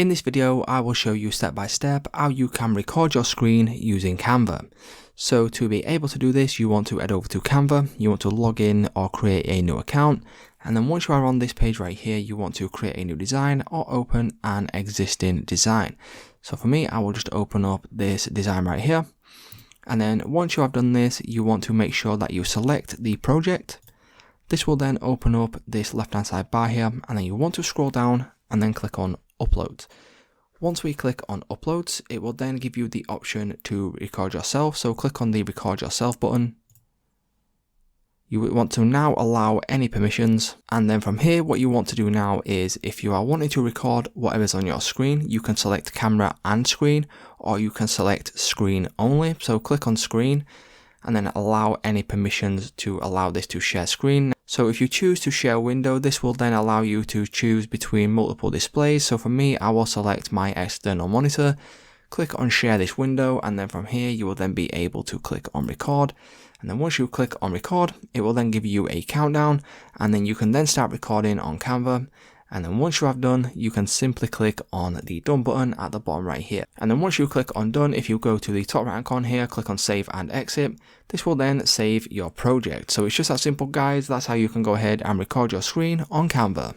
In this video, I will show you step by step how you can record your screen using Canva. So to be able to do this, you want to head over to Canva, you want to log in or create a new account, and then once you are on this page right here, you want to create a new design or open an existing design. So for me, I will just open up this design right here. And then once you have done this, you want to make sure that you select the project. This will then open up this left-hand side bar here, and then you want to scroll down and then click on Uploads. Once we click on Uploads, it will then give you the option to record yourself. So click on the Record Yourself button. You want to now allow any permissions, and then from here what you want to do now is, if you are wanting to record whatever's on your screen, you can select camera and screen, or you can select screen only. So click on screen and then allow any permissions to allow this to share screen. So if you choose to share window, this will then allow you to choose between multiple displays. So for me, I will select my external monitor, click on share this window, and then from here you will then be able to click on record. And then once you click on record, it will then give you a countdown, and then you can then start recording on Canva. And then once you have done, you can simply click on the done button at the bottom right here. And then once you click on done, if you go to the top right icon here, click on save and exit, this will then save your project. So it's just that simple, guys. That's how you can go ahead and record your screen on Canva.